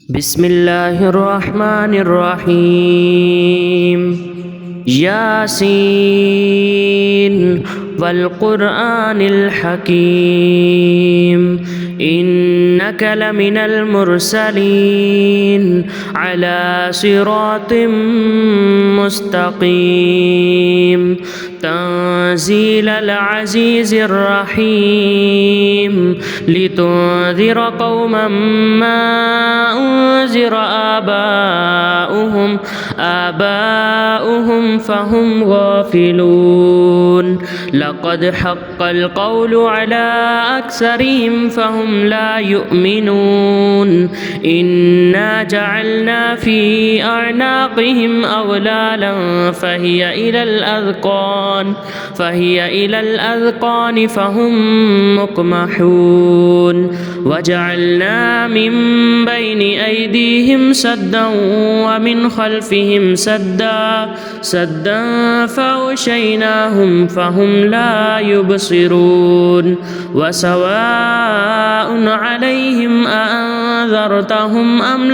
بسم الله الرحمن الرحيم ياسين والقرآن الحكيم إنك لمن المرسلين على صراط مستقيم تنزيل العزيز الرحيم لتنذر قوما ما أنذر آباؤهم فهم غافلون لقد حق القول على أكثرهم فهم لا يؤمنون إنا جعلنا في أعناقهم أغلالا فهي إلى الأذقان فهم مقمحون وجعلنا من بين أيديهم سدا ومن خلفهم سدا فأغشيناهم فهم لا يبصرون وسواء عليهم أأنذرتهم أم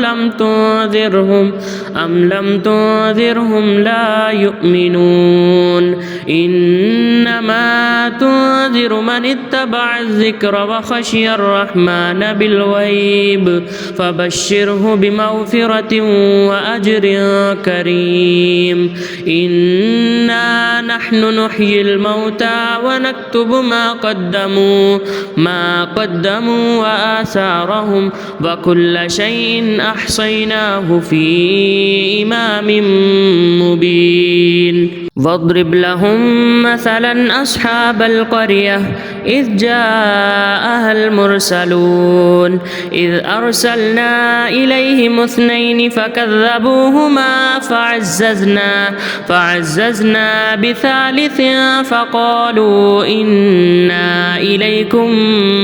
لم تنذرهم لا يؤمنون إنما تنذر من اتبع الذكر وخشي الرحمن بالغيب فبشره بمغفرة وأجر كريم إنا نحن نحيي الموتى ونكتب ما قدموا وآثارهم وكل شيء أحصيناه في إمام مبين واضرب لهم مثلا أصحاب القرية إذ جاءها المرسلون إذ أرسلنا إليهم اثنين فكذبوهما فعززنا بثالث فقالوا إنا إليكم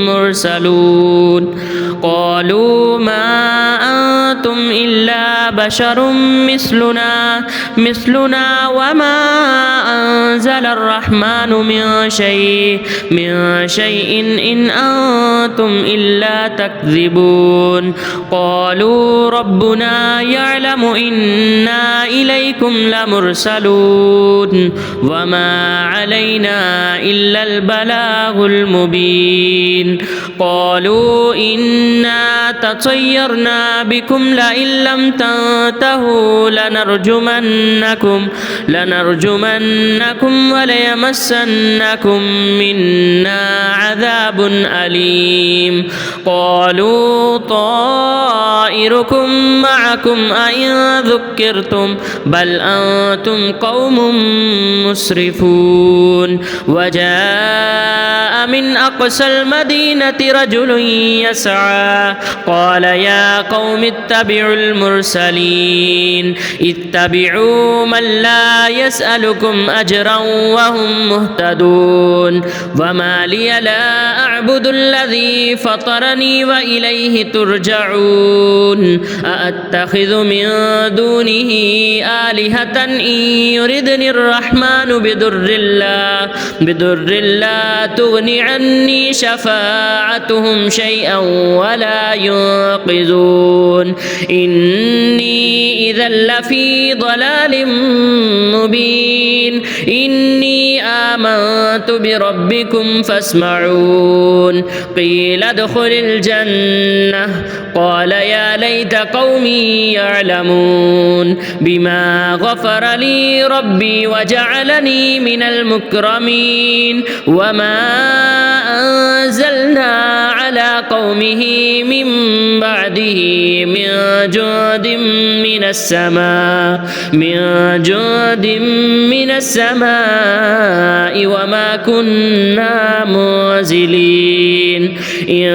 مرسلون قالوا ما أنتم إلا بشر مثلنا وما أنزل الرحمن من شيء إن أنتم إلا تكذبون قالوا ربنا يعلم إنا إليكم لمرسلون وما علينا إلا البلاغ المبين قالوا إنا تطيرنا بكم لئن لم تنتهوا لنرجمنكم وليمسنكم منا عذاب أليم قالوا طائركم معكم أئن ذكرتم بل أنتم قوم مسرفون وجاء من أقصى المدينة رجل يسعى قال يا قوم اتبعوا المرسلين اتبعوا من لا يسألكم أجرا وهم مهتدون وما لي لا أعبد الذي فطرني وإليه ترجعون أأتخذ من دونه آلهة إن يردني الرحمن بضر لا تغني عني شفاعتهم شيئا ولا ينقذون إني إذا لفي ضلال مبين إني آمنت بربكم فاسمعون قيل ادخل الجنة قال يا ليت قومي يعلمون بما غفر لي ربي وجعلني من المكرمين وما أنزلنا على قومه من بعده من جند من السماء وما كنا منزلين إن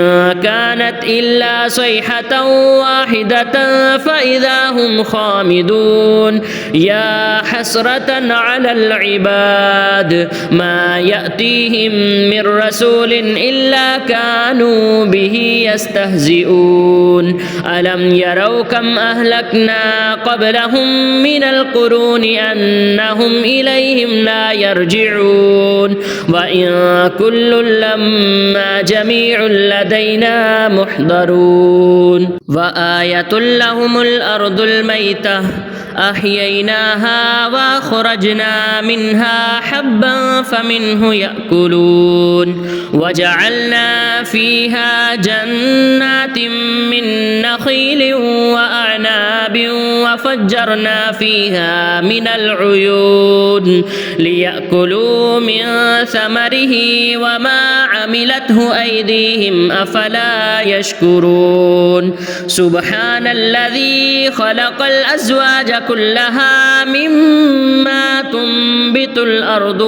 كانت إلا صيحة واحدة فإذا هم خامدون يا حسرة على العباد ما يأتيهم من رسول إلا كانوا به يستهزئون ألم يروا كم أهلكنا قبلهم من القرون أنهم إليهم لا يرجعون وإن كل لما جميع لدينا محضرون وآية لهم الأرض الميتة أحييناها وأخرجنا منها حبا فمنه يأكلون وجعلنا فيها جنات من نخيل وأعناب وفجرنا فيها من العيون ليأكلوا من ثمره وما عملته أيديهم أفلا يشكرون سبحان الذي خلق الأزواج كلها مما تنبت الأرض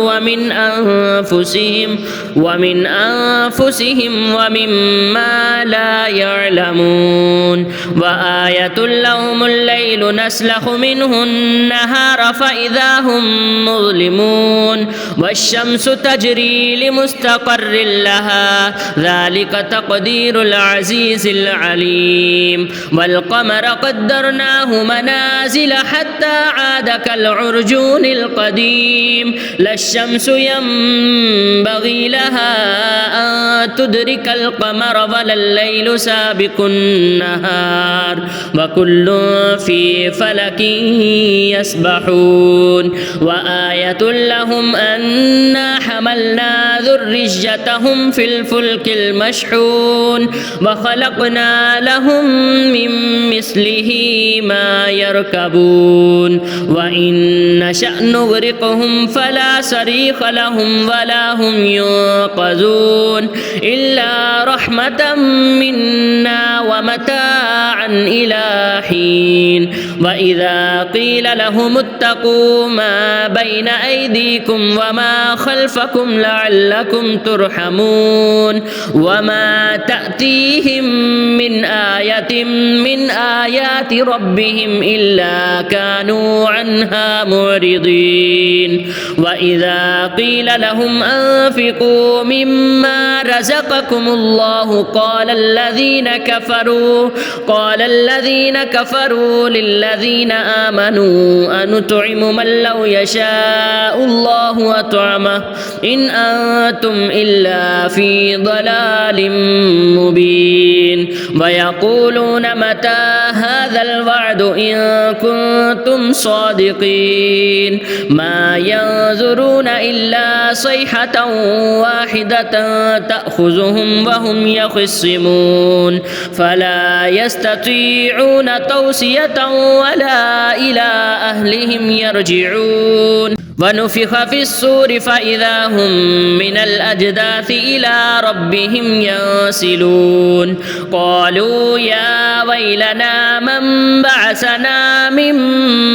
ومن أنفسهم ومما لا يعلمون وآية لهم الليل نسلخ منه النهار فإذا هم مظلمون والشمس تجري لمستقر لها ذلك تقدير العزيز العليم والقمر قدرناه منازل حتى عاد كالعرجون القديم لا الشمس ينبغي لها أن تدرك القمر ولا الليل سابق النهار وكل في فلك يسبحون وآية لهم أنا حملنا ذريتهم في الفلك المشحون وخلقنا لهم من مثله ما يركبون وإن نشأ نغرقهم فلا صريخ لهم ولا هم ينقذون إلا رحمة منا ومتاعا إلى حين وإذا قيل لهم اتقوا ما بين أيديكم وما خلفكم لعلكم ترحمون وما تأتيهم من آية من آيات ربهم إلا كانوا عنها معرضين وإذا قيل لهم أنفقوا مما رزقكم الله قال الذين كفروا للذين آمنوا أنطعم من لو يشاء الله أطعمه إن أنتم إلا في ضلال مبين ويقولون متى هذا الوعد إن كنتم صادقين ما ينظرون إلا صيحة واحدة تأخذهم وهم يخصمون فلا يستطيعون توصية ولا إلى أهلهم يرجعون ونفخ في الصور فإذا هم من الأجداث إلى ربهم ينسلون قالوا يا ويلنا من بعثنا من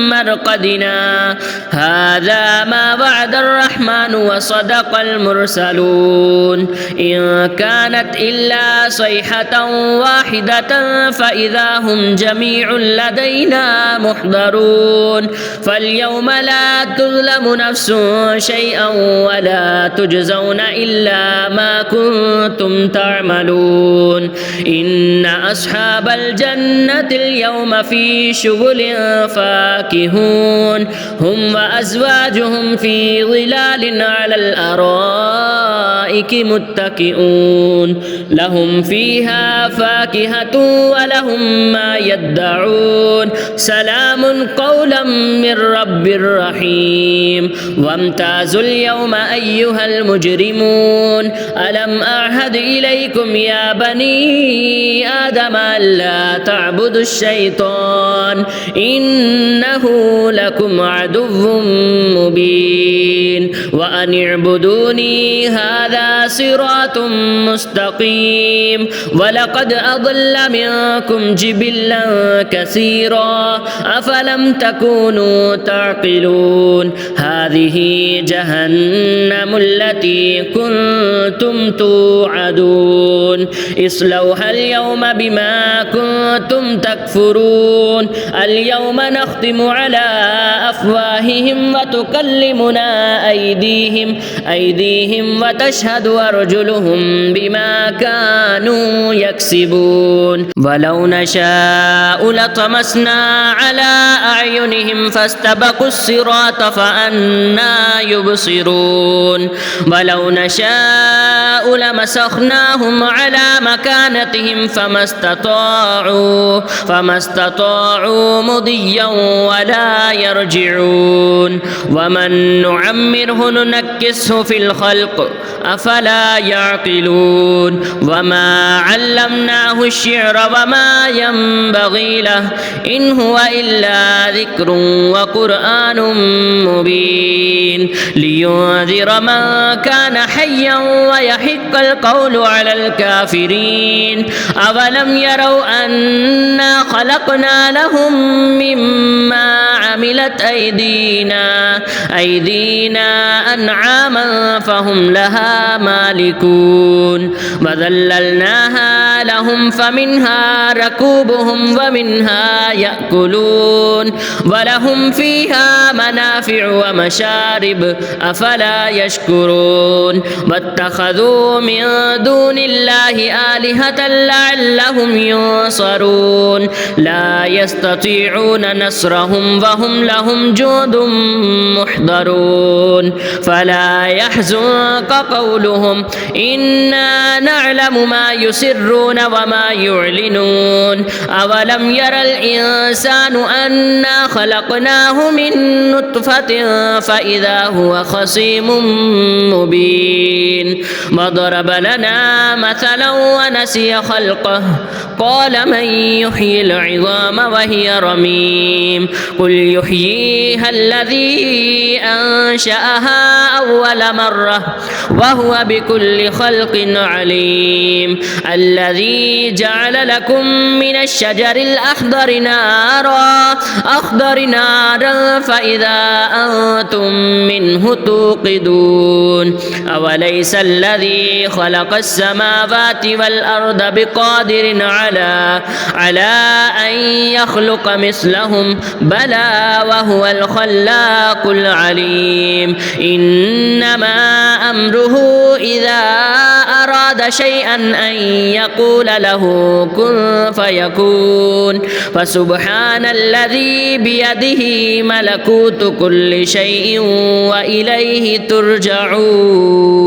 مرقدنا هذا ما وعد الرحمن وصدق المرسلون إن كانت إلا صيحة واحدة فإذا هم جميع لدينا محضرون فاليوم لا تظلم نفس شيئا ولا تجزون إلا ما كنتم تعملون إن أصحاب الجنة اليوم في شغل فاكهون هم وأزواجهم في ظلال على الأرائك متكئون لهم فيها فاكهة ولهم ما يدعون سلام قولا من رب رحيم وامتازوا اليوم أيها المجرمون ألم أعهد إليكم يا بني آدم ألا تعبدوا الشيطان إنه لكم عدو مبين وأن اعبدوني هذا صراط مستقيم ولقد أضل منكم جبلا كثيرا أفلم تكونوا تعقلون هذه جهنم التي كنتم توعدون اصلوها اليوم بما كنتم تكفرون اليوم نختم على أفواههم وتكلمنا أيديهم وتشهد أرجلهم بما كانوا يكسبون ولو نشاء لطمسنا على أعينهم فاستبقوا الصراط فأنجيناهم أنا يبصرون ولو نشاء لمسخناهم على مكانتهم فما استطاعوا مضيا ولا يرجعون ومن نعمره ننكسه في الخلق أفلا يعقلون وما علمناه الشعر وما ينبغي له إن هو إلا ذكر وقرآن مبين لينذر من كان حيا ويحق القول على الكافرين أولم يروا أنا خلقنا لهم مما عملت أيدينا أنعاما فهم لها مالكون وذللناها لهم فمنها ركوبهم ومنها يأكلون ولهم فيها منافع ومشارب أفلا يشكرون واتخذوا من دون الله آلهة لعلهم ينصرون لا يستطيعون نصرهم وهم لهم جند محضرون فلا يحزنك قولهم إنا نعلم ما يسرون وما يعلنون أولم ير الإنسان أنا خلقناه من نطفة فإذا هو خصيم مبين وضرب لنا مثلا ونسي خلقه قال من يحيي العظام وهي رميم قل يحييها الذي أنشأها أول مرة وهو بكل خلق عليم الذي جعل لكم من الشجر الأخضر نارا فإذا أنتم منه توقدون أوليس الذي خلق السماوات والأرض بقادر على أن يخلق مثلهم بلى وهو الخلاق العليم إنما أمره إذا أراد شيئا أن يقول له كن فيكون فسبحان الذي بيده ملكوت كل شيء وإليه ترجعون